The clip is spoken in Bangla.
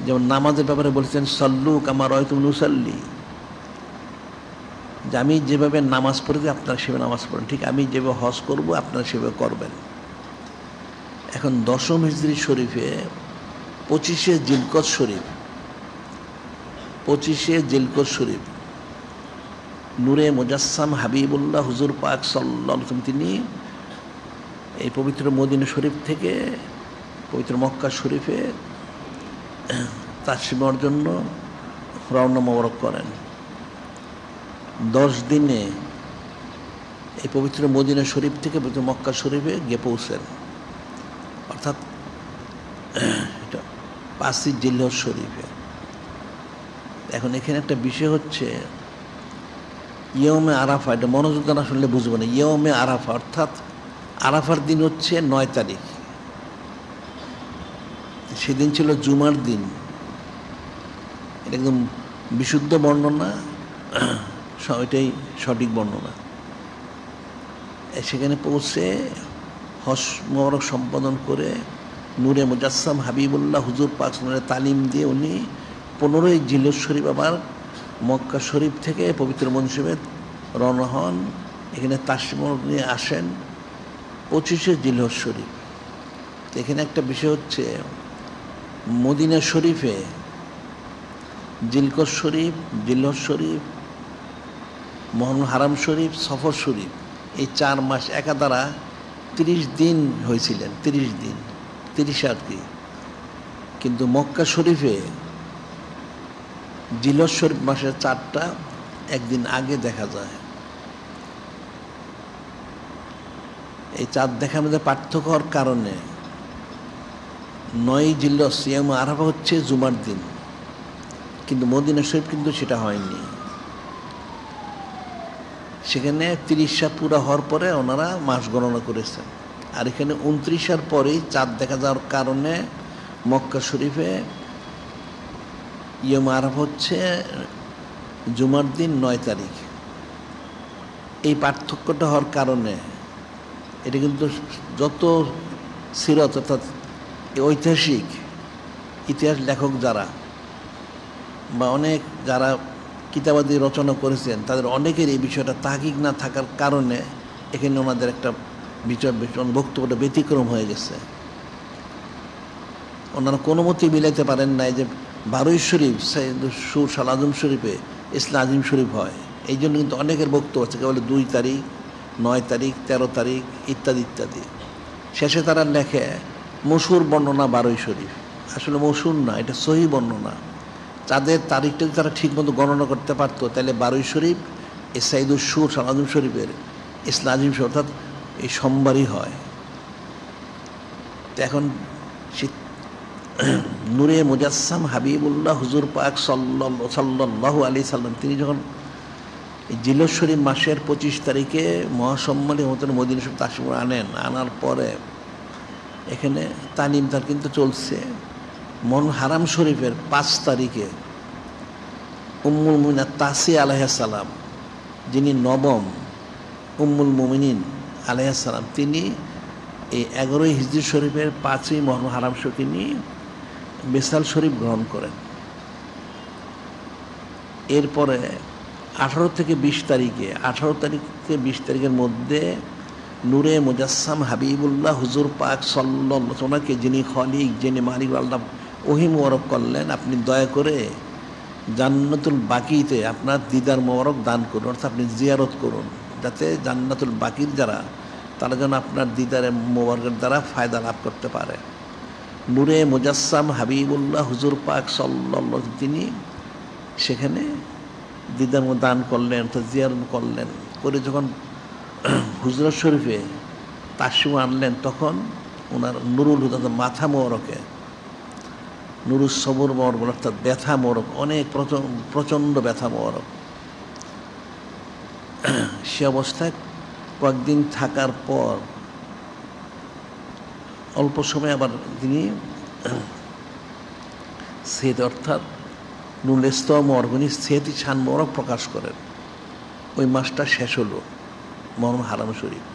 যেমন নামাজের ব্যাপারে বলেছেন সল্লু কামা রাআইতুমুনি উসাল্লি, যে আমি যেভাবে নামাজ পড়েছি আপনারা সেভাবে নামাজ পড়েন, ঠিক আমি যেভাবে হজ করব আপনারা সেভাবে করবেন। এখন 10ম হিজরি শরীফে 25শে জিলকদ শরীফ, 25শে জিলকদ শরীফ নূরে মুজাসসাম হাবিবুল্লাহ হুজুর পাক সাল্লাল্লাহু আলাইহি ওয়াসাল্লাম তিনি এই পবিত্র মদিনা শরীফ থেকে পবিত্র মক্কা শরীফে তাশরিফ নেওয়ার জন্য রওনা মোবারক করেন। 10 দিনে এই পবিত্র মদিনা শরীফ থেকে পবিত্র মক্কা শরীফে গিয়ে পৌঁছেন, অর্থাৎ এটা 5ই জিলহজ শরীফে। এখন এখানে একটা বিষয় হচ্ছে ইয়মে আরাফা, এটা মনোযোগ না শুনলে বুঝবো না। ইয়মে আরাফা অর্থাৎ আরাফার দিন হচ্ছে 9 তারিখ, সেদিন ছিল জুমার দিন। এটা একদম বিশুদ্ধ বর্ণনা, এটাই সঠিক বর্ণনা। সেখানে পৌঁছে হজ মোবারক সম্পাদন করে নূরে মুজাসসাম হাবিবুল্লাহ হুজুর পাক সাল্লাল্লাহু তালিম দিয়ে উনি 15ই জিলহজ শরীফ আবার মক্কা শরীফ থেকে পবিত্র মদিনা শরীফে রওনা হন। এখানে তাশরিফ নিয়ে আসেন 25শে জিলহজ শরীফ। এখানে একটা বিষয় হচ্ছে মদিনা শরীফে জিলকদ শরীফ, জিলহজ শরীফ, মুহররম হারাম শরীফ, সফর শরীফ, এই 4 মাস একাধারা 30 দিন হয়েছিলেন, 30 দিন 30 আর কি। কিন্তু মক্কা শরীফে জিলহজ শরীফ মাসের 4টা একদিন আগে দেখা যায়। এই চাঁদ দেখার মধ্যে পার্থক্য হওয়ার কারণে 9ই জিলহজ সিয়াম আরাফা হচ্ছে জুমার দিন, কিন্তু মদিনা শরীফ কিন্তু সেটা হয়নি। সেখানে 30 পুরা হওয়ার পরে ওনারা মাস গণনা করেছেন, আর এখানে 29 পরেই চাঁদ দেখা যাওয়ার কারণে মক্কা শরীফে ইয়ম আরাফা হচ্ছে জুমার দিন 9 তারিখ। এই পার্থক্যটা হওয়ার কারণে এটা কিন্তু যত সিরত অর্থাৎ ঐতিহাসিক ইতিহাস লেখক যারা বা অনেক যারা কিতাবাদি রচনা করেছেন তাদের অনেকের এই বিষয়টা তাহকিক না থাকার কারণে এখানে ওনাদের একটা বক্তব্যটা ব্যতিক্রম হয়ে গেছে। ওনারা কোনো মতেই মিলাইতে পারেন নাই যে 12ই শরীফ সুর শাল আজম শরীফে ইসলাম আজিম শরীফ হয়। এই জন্য কিন্তু অনেকের বক্তব্য আছে কেবল 2 তারিখ, 9 তারিখ, 13 তারিখ ইত্যাদি ইত্যাদি। শেষে তারা লেখে মশহুর বর্ণনা 12ই শরীফ, আসলে মশহুর না, এটা সহি বর্ণনা। তাদের তারিখটা যদি তারা ঠিকমতো গণনা করতে পারতো তাহলে 12ই শরীফ এ সাইদুস সুর শাল আজম শরীফের ইসলাম আজিম শরীফ অর্থাৎ এই সোমবারই হয়। এখন নূরে মুজাসসাম হাবিবুল্লাহ হুজুর পাক সাল্লাল্লাহু আলাইহি সাল্লাম তিনি যখন জিলহজ শরীফ মাসের 25 তারিখে মহাসম্মানী মতন মদিনা শরীফ তাশরিফ আনার পরে এখানে তালিম তার কিন্তু চলছে। হারাম শরীফের 5 তারিখে উম্মুল মুমিনিন তাসিয়া আলাইহিস সালাম, যিনি নবম উম্মুল মুমিনিন আলাইহিস সালাম, তিনি এই 11ই হিজরি শরীফের 5ই মুহররম হারাম শরীফ তিনি বিসাল শরীফ গ্রহণ করেন। এরপরে 18 থেকে 20 তারিখে 18 তারিখ থেকে 20 তারিখের মধ্যে নূরে মুজাসসাম হাবিবুল্লাহ হুজুর পাক সাল্লাল্লাহু আলাইহি ওয়াসাল্লামকে যিনি খলিক, যিনি মালিক আল্লাহ ওহী মোবারক করলেন, আপনি দয়া করে জান্নাতুল বাকিতে আপনার দিদার মোবারক দান করুন, অর্থাৎ আপনি জিয়ারত করুন, যাতে জান্নাতুল বাকির যারা তারা যেন আপনার দিদারে মোবারকের দ্বারা ফায়দা লাভ করতে পারে। নূরে মুজাসসাম হাবিবুল্লাহ হুজুর পাক সাল্লাল্লাহু আলাইহি তিনি সেখানে দিদার দান করলেন, অর্থাৎ জিয়ারত করলেন। করে যখন হুজরাত শরীফে তাশরিফ আনলেন তখন ওনার নুরুল হুদা মাথা মোবারকে নুরুস সবর মোবারক অর্থাৎ ব্যথা মোবারক, অনেক প্রচণ্ড ব্যথা মোবারক। সে অবস্থায় কয়েকদিন থাকার পর অল্প সময় আবার তিনি সেদ অর্থাৎ নুল ইসলাম মোবারকনি সেহতি শান মোবারক প্রকাশ করেন। ওই মাসটা শেষ হলো মুহররম হারাম শরীফ।